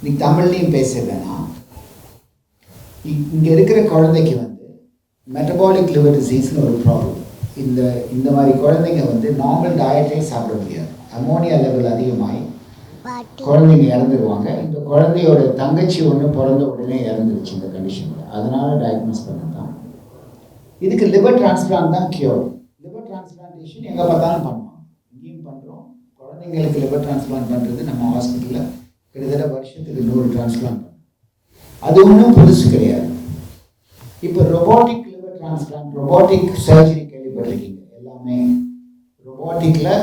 நீ தமிழ்லையும் பேச வேணாம். இங்கே இருக்கிற குழந்தைக்கு வந்து மெட்டபாலிக் லிவர் டிசீஸ்னு ஒரு ப்ராப்ளம். இந்த மாதிரி குழந்தைங்க வந்து நார்மல் டயட்டே சாப்பிட முடியாது. அமோனியா லெவல் அதிகமாகி குழந்தைங்க இறந்துருவாங்க. இந்த குழந்தையோட தங்கச்சி ஒன்று பிறந்த உடனே இறந்துருச்சு இந்த கண்டிஷனில். அதனால டயக்னோஸ் பண்ண தான். இதுக்கு லிவர் டிரான்ஸ்பிளான்ட் தான் கியூர். லிவர் டிரான்ஸ்பிளான்டேஷன் எங்கே பார்த்தாலும் பண்ணுவோம், இங்கேயும் பண்ணுறோம். குழந்தைங்களுக்கு லிவர் டிரான்ஸ்பிளான்ட் பண்ணுறது நம்ம ஹாஸ்பிட்டலில் கிட்டத்தட்ட வருஷத்துக்கு 100 டிரான்ஸ்பிளான்ட் பண்ணுறோம். அது ஒன்றும் புதுசு கிடையாது. இப்போ robotic liver transplant, robotic surgery கேள்விப்பட்டிருக்கீங்க எல்லாமே. ரொபோட்டிக்கில்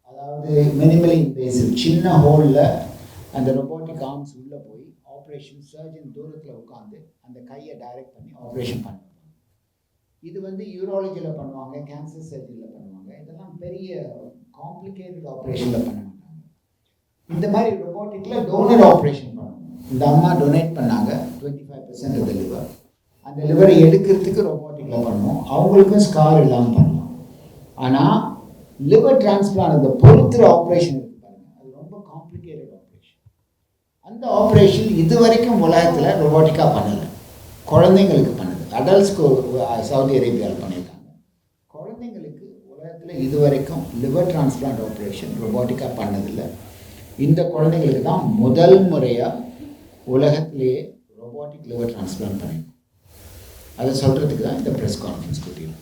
அதாவது மினிமலி இன்வேசிவ், சின்ன ஹோலில் அந்த ரொபோட்டிக் ஆர்ம்ஸ் உள்ளே போய் ஆப்ரேஷன், சர்ஜன் தூரத்தில் உட்காந்து அந்த கையை டைரக்ட் பண்ணி ஆப்ரேஷன் பண்ணுவாங்க. இது வந்து யூரோலஜியில் பண்ணுவாங்க, கேன்சர் சர்ஜரியில் பண்ணுவாங்க. இதெல்லாம் பெரிய காம்ப்ளிகேட்டட் ஆப்ரேஷனில் பண்ண மாட்டாங்க. இந்த மாதிரி ரொபோட்டிக்கில் டோனர் ஆப்ரேஷன் பண்ணுவோம். இந்த அம்மா டொனேட் பண்ணாங்க 25% ஆஃப் த லிவர். அந்த லிவரை எடுக்கிறதுக்கு ரொபோட்டிக்கில் பண்ணுவோம். அவங்களுக்கும் ஸ்கார் இல்லாமல் பண்ணுவோம். ஆனால் லிவர் டிரான்ஸ்பிளான்ட் அந்த பொறுத்துற ஆப்ரேஷன் இருக்குது பாருங்கள், அது ரொம்ப காம்ப்ளிகேட்டட் ஆப்ரேஷன். அந்த ஆப்ரேஷன் இது வரைக்கும் உலகத்தில் ரொபோட்டிக்காக பண்ணலை. குழந்தைங்களுக்கு பண்ணுது. அடல்ட்ஸ்க்கு சவுதி அரேபியாவில் பண்ணியிருக்காங்க. குழந்தைங்களுக்கு உலகத்தில் இது வரைக்கும் லிவர் டிரான்ஸ்பிளான்ட் ஆப்ரேஷன் ரொபோட்டிக்காக பண்ணதில்லை. இந்த குழந்தைங்களுக்கு தான் முதல் முறையாக உலகத்திலேயே ரொபோட்டிக் லிவர் டிரான்ஸ்பிளான்ட் பண்ணியிருக்கோம். அதை சொல்கிறதுக்கு தான் இந்த ப்ரெஸ் கான்ஃபரன்ஸ் கூட்டியும்.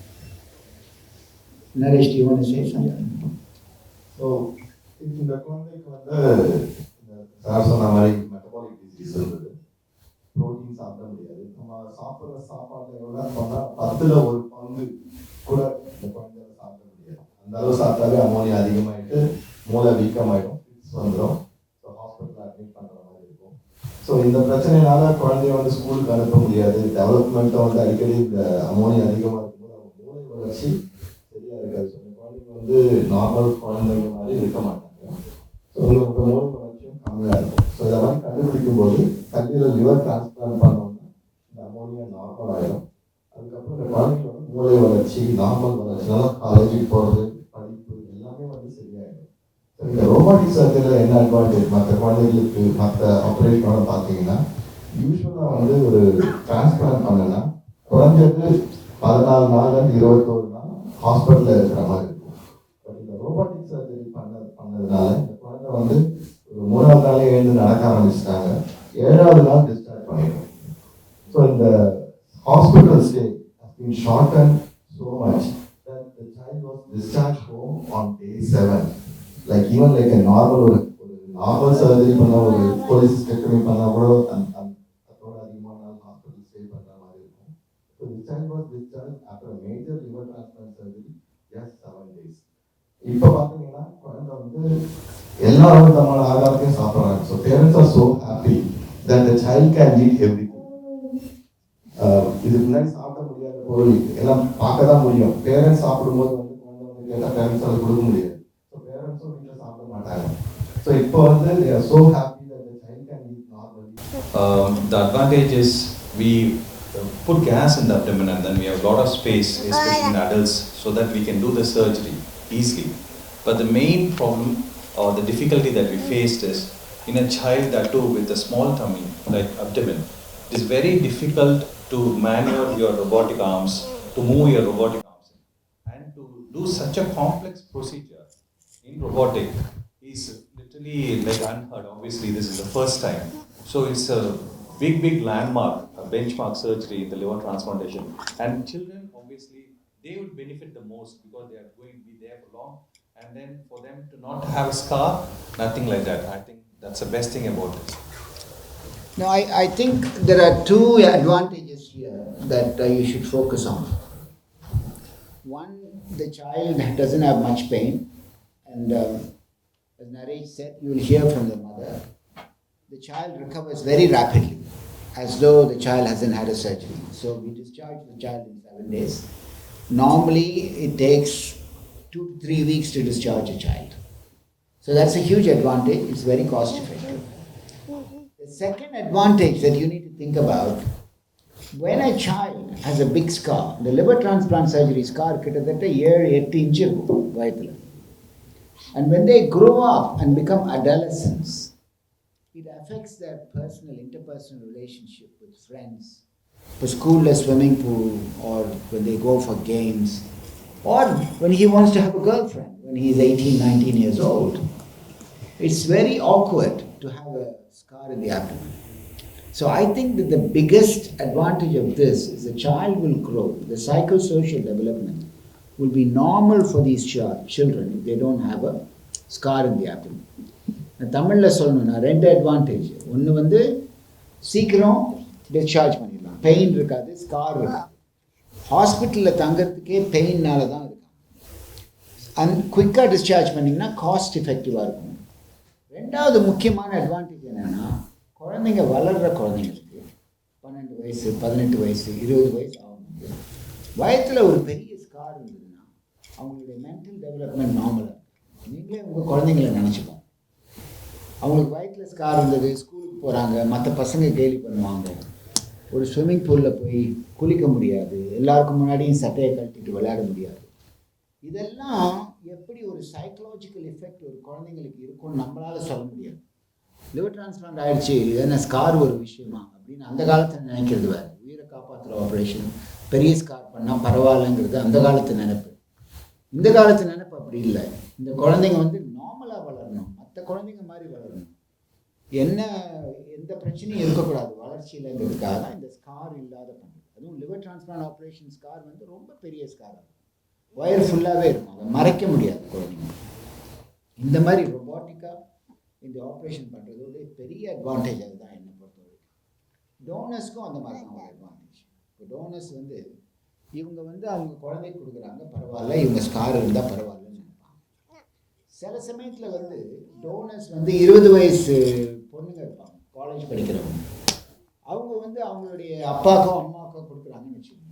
Naresh, you want to say something? So இந்த குழந்தைக்கு வந்து சார் சொன்ன மாதிரி மெட்டபாலிக் டிசீஸ் இருந்தது. ப்ரோட்டீன் சாப்பிட முடியாது. நம்ம சாப்பிட்ற சாப்பாட்டில் எவ்வளோ பண்ணால் 10ல் 1 பங்கு கூட இந்த குழந்தைய சாப்பிட முடியாது. அந்த அளவு சாப்பிட்டாலே அமோனியா அதிகமாகிட்டு மூளை வீக்கமாகிடும், ஃபிட்ஸ் வந்துடும். ஸோ ஹாஸ்பிட்டலில் அட்மிட் பண்ணுற மாதிரி இருக்கும். ஸோ இந்த பிரச்சனைனால குழந்தைய வந்து ஸ்கூலுக்கு அனுப்ப முடியாது. டெவலப்மெண்ட்டை வந்து அடிக்கடி இந்த அமோனியா அதிகமாக இருக்கும்போது அவங்க மூளை வளர்ச்சி சரியாக இருக்காது. ஸோ இந்த குழந்தைங்க வந்து நார்மல் குழந்தைங்க மாதிரி இருக்க மாட்டாங்க. ஸோ உங்களுக்கு மூளை வளர்ச்சியும் கம்மியாக இருக்கும். ஸோ இதை மாதிரி கண்டுபிடிக்கும் போது கல்வியில் லிவர் டிரான்ஸ்பிளான்ட் பண்ணோம்னா இந்த அமோனியா நார்மல் ஆகிடும். அதுக்கப்புறம் இந்த குழந்தைங்களோட மூளை வளர்ச்சி, நார்மல் வளர்ச்சினால காலேஜுக்கு போகிறது, படிப்பு எல்லாமே வந்து சரியாயிடும். இந்த ரோபோட்டிக் சர்ஜரியில் என்ன அட்வான்டேஜ் மற்ற குழந்தைகளுக்கு மற்ற ஆப்ரேஷனோட பார்த்தீங்கன்னா, யூஸ்வலாக வந்து ஒரு டிரான்ஸ்பிளான்ட் பண்ணனா குறைஞ்சது 14 நாள்லேருந்து 21 நாள் ஹாஸ்பிட்டலில் இருக்கிற மாதிரி இருக்கும். பட் இந்த ரோபோட்டிக் சர்ஜரி பண்ணதுனால இந்த குழந்தை வந்து ஒரு 3வது நாளே எழுந்து நடக்க ஆரம்பிச்சிட்டாங்க. 7வது நாள் டிஸ்சார்ஜ் பண்ணிடும். ஸோ இந்த hospital stay has been shortened so much that the child was discharged home on day 7. Like even like a normal surgery பண்ண ஒரு cholecystectomy பண்ணா கூட அதோட அதிகமான நாள் ஹாஸ்பிட்டல் ஸ்டே பண்ணுற மாதிரி இருக்கும். So the child was discharged after a major liver transplant surgery just 7 days. இப்போ பார்த்தீங்கன்னா குழந்தை வந்து எல்லா விதமான ஆகாரத்தையும் சாப்பிட்றாங்க. So parents are so happy that the child can eat everything. இதுக்கு முன்னாடி சாப்பிட முடியாத பொருள் எல்லாம் பார்க்க தான் முடியும். பேரண்ட்ஸ் சாப்பிடும்போது வந்து குழந்தை வந்து கேட்டால் பேரண்ட்ஸ் அதை கொடுக்க முடியாது. ஸோ பேரண்ட்ஸும் வீட்டில் சாப்பிட மாட்டாங்க. ஸோ இப்போ வந்து they are so happy that the child can eat normally. The advantage is we put gas in the abdomen and then we have a lot of space, especially in adults, so that we can do the surgery easily. But the main problem or the difficulty that we faced is in a child that too with a small tummy like abdomen. It is very difficult to maneuver your robotic arms, to move your robotic arms, and to do such a complex procedure in robotic is literally like unheard. Obviously, this is the first time, so it's a big landmark, a benchmark surgery in the liver transplantation. And children, obviously, they would benefit the most because they are going to be there for long. And then for them to not have a scar, nothing like that. I think that's the best thing about this. No, I think there are 2 advantages here that you should focus on. One, the child doesn't have much pain, and as Naresh said, you will hear from the mother. The child recovers very rapidly, as though the child hasn't had a surgery. So we discharge the child in 7 days. Normally, it takes 2 to 3 weeks to discharge a child. So that's a huge advantage. It's very cost effective. The second advantage that you need to think about, when a child has a big scar, the liver transplant surgery scar கிட்டத்தட்ட 7-8 inch இருக்கும் வயத்தில். And when they grow up and become adolescents, it affects their personal, interpersonal relationship with friends. For school, a swimming pool, or when they go for games, or when he wants to have a girlfriend when he is 18, 19 years old. It's very awkward to have a scar in the abdomen. So I think that the biggest advantage of this is the child will grow, the psychosocial development will be normal for these children if they don't have a scar in the abdomen. நான் தமிழில் சொல்லணும்னா ரெண்டு advantage. ஒன்று வந்து சீக்கிரம் discharge பண்ணிடலாம், pain இருக்காது, scar இருக்காது. ஹாஸ்பிட்டலில் தங்கிறதுக்கே பெயின்னால தான் இருக்காங்க. குயிக்காக டிஸ்சார்ஜ் பண்ணிங்கன்னா காஸ்ட் எஃபெக்டிவாக இருக்கும். ரெண்டாவது முக்கியமான அட்வான்டேஜ் என்னென்னா, குழந்தைங்க வளர்கிற குழந்தைங்களுக்கு 12 வயசு 18 வயசு 20 வயசு ஆகும், வயத்தில் ஒரு பெரிய ஸ்கார் இருந்ததுன்னா அவங்களுடைய மென்டல் டெவலப்மெண்ட் நார்மலாக இருக்கும். நீங்களே உங்கள் குழந்தைங்கள நினச்சிக்கோங்க, அவங்களுக்கு வயிற்றில் ஸ்கார் இருந்தது, ஸ்கூலுக்கு போகிறாங்க, மற்ற பசங்க கேலி பண்ணுவாங்க, ஒரு ஸ்விம்மிங் பூலில் போய் குளிக்க முடியாது, எல்லாருக்கும் முன்னாடியும் சட்டையை கழட்டிட்டு விளையாட முடியாது. இதெல்லாம் எப்படி ஒரு சைக்கலாஜிக்கல் எஃபெக்ட் ஒரு குழந்தைங்களுக்கு இருக்கும்னு நம்மளால் சொல்ல முடியாது. லிவர் டிரான்ஸ்பிளான்ட் ஆகிடுச்சு, ஏன்னா ஸ்கார் ஒரு விஷயமா அப்படின்னு அந்த காலத்தில் நினைக்கிறது வேறு. உயிரை காப்பாற்றுற ஆப்ரேஷன், பெரிய ஸ்கார் பண்ணால் பரவாயில்லைங்கிறது அந்த காலத்து நினைப்பு. இந்த காலத்து நினைப்பு அப்படி இல்லை. இந்த குழந்தைங்க வந்து நார்மலாக வளரணும், மற்ற குழந்தைங்க மாதிரி வளரணும், எந்த பிரச்சனையும் இருக்கக்கூடாது வளர்ச்சியிலங்கிறதுக்காக தான் இந்த ஸ்கார் இல்லாத பண்ணுறது. அதுவும் லிவர் டிரான்ஸ்பிளான்ட் ஆப்ரேஷன் ஸ்கார் வந்து ரொம்ப பெரிய ஸ்காராக இருக்கும், வயர் ஃபுல்லாகவே இருக்கும், அதை மறைக்க முடியாது குழந்தைங்க. இந்த மாதிரி ரொபாட்டிக்காக இந்த ஆப்ரேஷன் பண்ணுறதோட பெரிய அட்வான்டேஜ் அதுதான் என்னை பொறுத்த வரைக்கும். டோனர்ஸ்க்கும் அந்த மாதிரி தான் ஒரு அட்வான்டேஜ். இப்போ டோனர்ஸ் வந்து இவங்க வந்து அவங்க குழந்தைக்கு கொடுக்குறாங்க, பரவாயில்ல, இவங்க ஸ்கார் இருந்தால் பரவாயில்லன்னு நினைப்பாங்க. சில சமயத்தில் வந்து டோனர்ஸ் வந்து 20 வயசு பொண்ணுங்க இருப்பாங்க, காலேஜ் படிக்கிறவங்க, அவங்க வந்து அவங்களுடைய அப்பாக்கோ அம்மாக்கோ கொடுக்குறாங்கன்னு வச்சுக்கோங்க.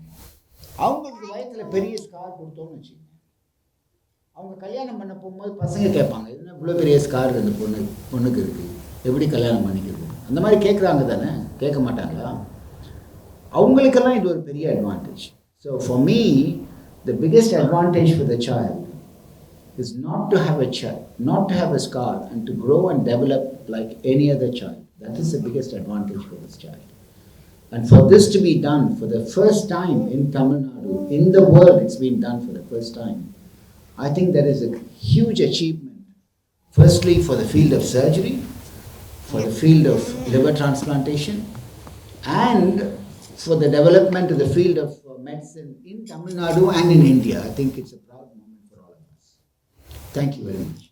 அவங்களுக்கு வயத்தில் பெரிய ஸ்கார் கொடுத்தோன்னு வச்சுக்கோங்க, அவங்க கல்யாணம் பண்ண போகும்போது பசங்க கேட்பாங்க, என்ன இவ்வளோ பெரிய ஸ்கார் அந்த பொண்ணுக்கு இருக்குது, எப்படி கல்யாணம் பண்ணிக்கிறது, அந்த மாதிரி கேட்குறாங்க தானே, கேட்க மாட்டாங்களா? அவங்களுக்கெல்லாம் இது ஒரு பெரிய advantage. So for me the biggest advantage for the child is not to have not to have a scar, and to grow and develop like any other child. That is the biggest advantage for this child. And for this to be done for the first time in Tamil Nadu, in the world it's been done for the first time, I think that is a huge achievement. Firstly, for the field of surgery, for the field of liver transplantation, and for the development of the field of medicine in Tamil Nadu and in India. I think it's a proud moment for all of us. Thank you very much.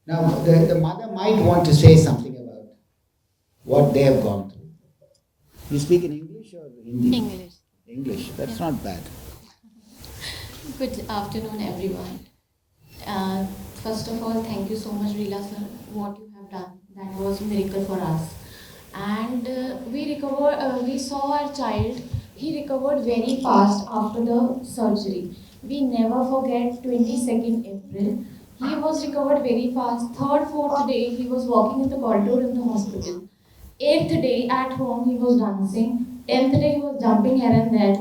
Now, the mother might want to say something about what they have gone through. You speak in English or Hindi? English. English. That's not bad. Good afternoon, everyone. First of all, thank you so much, Rela sir, what you have done. That was a miracle for us. And we saw our child. He recovered very fast after the surgery. We never forget 22nd April. He was recovered very fast. 3rd, 4th day, he was walking in the corridor in the hospital. 8th day, at home, he was dancing. 10th day, he was jumping here and there.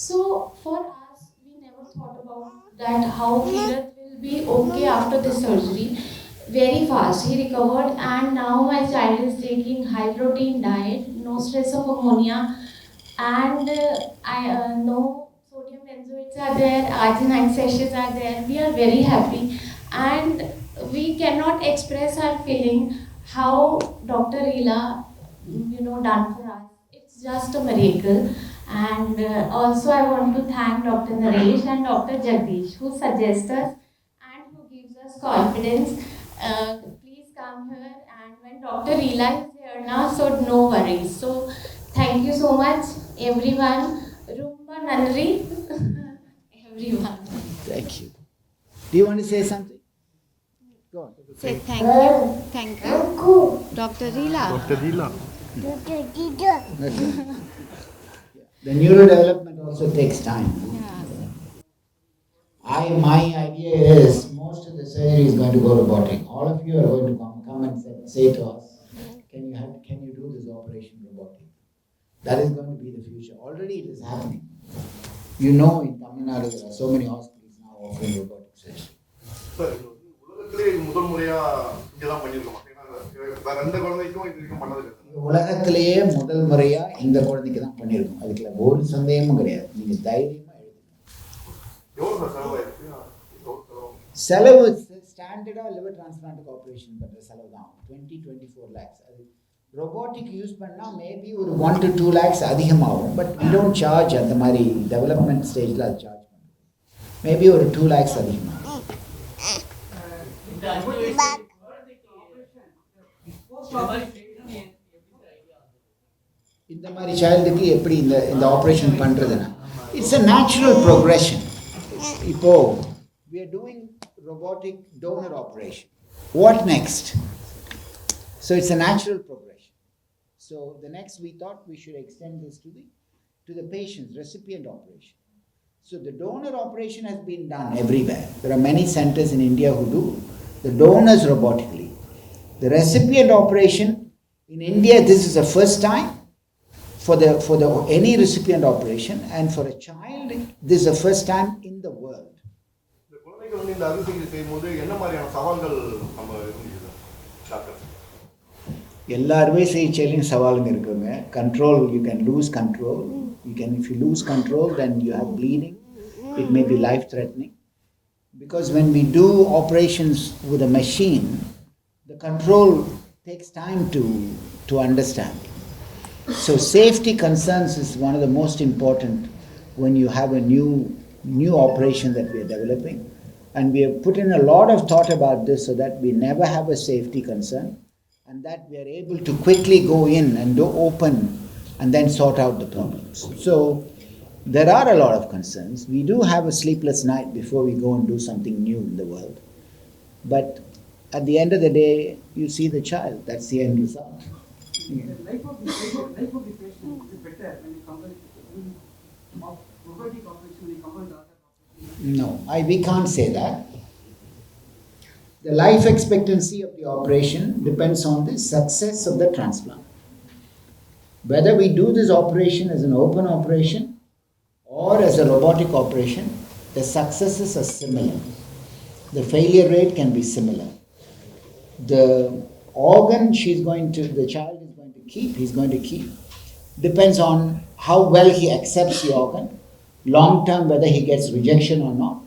So, for us, we never thought about that, how Kirat will be okay after this surgery. Very fast, he recovered, and now my child is taking high protein diet, no stress of ammonia, and no sodium benzoates are there, arginine sachets are there. We are very happy, and we cannot express our feeling how Dr. Rela, done for us. It's just a miracle. And also I want to thank Dr. Naresh and Dr. Jagdish, who suggest us and who gives us confidence. Please come here, and when Dr. Rela is here now, so no worries. So thank you so much, everyone. Rumba Nandri, everyone. Thank you. Do you want to say something? Go on. Say thank you, Dr. Rela. Okay. The neurodevelopment also takes time. My idea is most of the surgery is going to go robotic. All of you are going to come and say to us, can you do this operation robotic? That is going to be the future. Already it is happening. You know, in Tamil Nadu there are so many hospitals now offering robotic surgery. Sir, உலகத்திலே முதல் முறையா இங்கே தான் பண்ணியிருக்கோம். ஏன்னா வேற எந்த குழந்தைக்கும் இது வரைக்கும் பண்ணது கிடையாது. உலகத்திலேயே முதல் முறையாக இந்த குழந்தைக்கு தான் பண்ணியிருக்கோம். அதுக்குள்ள ஒரு சந்தேகமும் கிடையாது. நீங்கள் தைரியமாக எழுதுங்க. எவ்வளோ சார் செலவாயிருக்கு? செலவு ஸ்டாண்டர்டாக லிவர் டிரான்ஸ்பிளான்ட் ஆப்ரேஷன் பண்ணுற செலவு தான் 20-24 lakhs. அது ரொபோட்டிக் யூஸ் பண்ணால் மேபி ஒரு 1 to 2 lakhs அதிகமாகும். பட் வி டோன்ட் சார்ஜ் அந்த மாதிரி டெவலப்மெண்ட் ஸ்டேஜில் அது சார்ஜ் பண்ணுறோம். மேபி ஒரு 2 lakhs அதிகமாகும். இந்த மாதிரி சைல்டுக்கு எப்படி இந்த ஆப்ரேஷன் பண்ணுறதுன்னா இட்ஸ் a natural progression. இப்போது we are doing robotic donor operation. What next? So it's a natural progression. So the next we thought we should extend this to the patient's recipient operation. So the donor operation has been done everywhere. There are many centers in India who do the donors robotically. The recipient operation in India, this is the first time for the any recipient operation, and for a child this is the first time in the world. இந்த குழந்தைக்கு வந்து இந்த அறுவை சிகிச்சை செய்யும்போது என்ன மாதிரியான சவால்கள் நம்ம இருந்துச்சு டாக்டர்? எல்லா அறுவை சிகிச்சையிலையும் சவாலுங்க இருக்குங்க. Control, you can loose control. If you lose control, then you have bleeding. It may be life threatening. Because when we do operations with a machine, the control takes time to understand. So safety concerns is one of the most important when you have a new operation that we are developing. And we have put in a lot of thought about this so that we never have a safety concern, and that we are able to quickly go in and do open and then sort out the problems. So there are a lot of concerns. We do have a sleepless night before we go and do something new in the world. But at the end of the day, you see the child. That's the end result. The life of the patient is better when you compare robotic operation when you compare the other operation. No, we can't say that. The life expectancy of the operation depends on the success of the transplant. Whether we do this operation as an open operation or as a robotic operation, the successes are similar. The failure rate can be similar. The organ the child is going to keep, he's going to keep, depends on how well he accepts the organ, long term whether he gets rejection or not.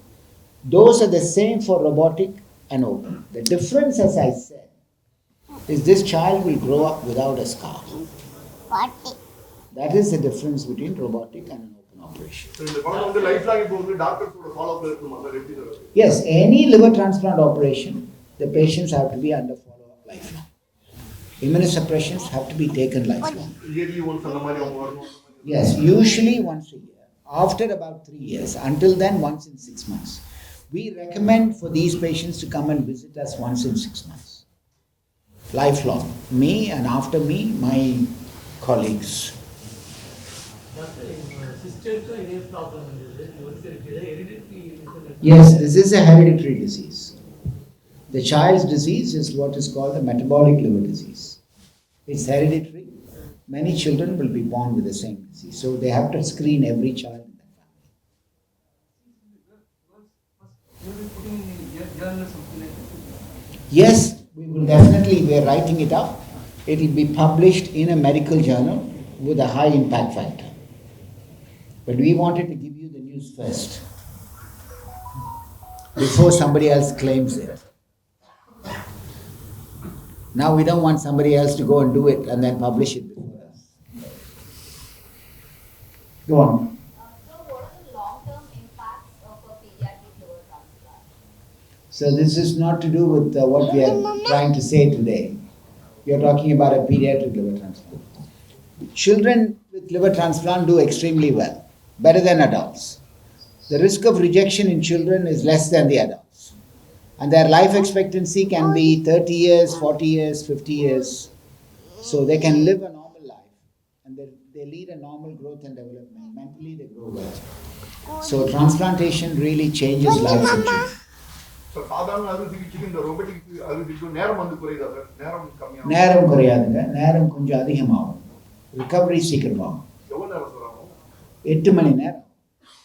Those are the same for robotic and open. The difference, as I said, is this child will grow up without a scar. That is the difference between robotic and an open operation. So இந்த குழந்தை வந்து life long இப்போ வந்து டாக்டர்ஸோட follow அப்ல இருக்குமா sir? எப்படி sir? Yes, any liver transplant operation, the patients have to be under follow-up lifelong. Immunosuppressions have to be taken lifelong. Yearly once அந்த மாதிரி அவங்க வரணும். Yes, usually once a year. After about 3 years. Until then, once in 6 months. We recommend for these patients to come and visit us once in 6 months. Lifelong. Me, and after me, my colleagues. Yes, this is a hereditary disease. The child's disease is what is called a metabolic liver disease. It's hereditary. Many children will be born with the same disease. So they have to screen every child in that family. You will be putting in a journal or something like that? Yes, we will definitely, we are writing it up. It will be published in a medical journal with a high impact factor. But we wanted to give you the news first, before somebody else claims it. Now we don't want somebody else to go and do it and then publish it before us. Go on. So what are the long-term impacts of a pediatric liver transplant? So this is not to do with what we are trying to say today. We are talking about a pediatric liver transplant. Children with liver transplant do extremely well, better than adults. The risk of rejection in children is less than the adults. And their life expectancy can be 30 years, 40 years, 50 years. So they can live a normal life. And they lead a normal growth and development. Mentally they grow well. So transplantation really changes lives of children. So சாதாரண அறுவை சிகிச்சைக்கு இந்த robotic அறுவை சிகிச்சை நேரம் வந்து குறையுதா sir? நேரம் கம்மியாகும். நேரம் குறையாதுங்க. நேரம் கொஞ்சம் அதிகமாகும். ரிகவரி சீக்கிரமாகும். எவ்வளவு நேரம் சார் ஆகும்? 8 மணி நேரம்.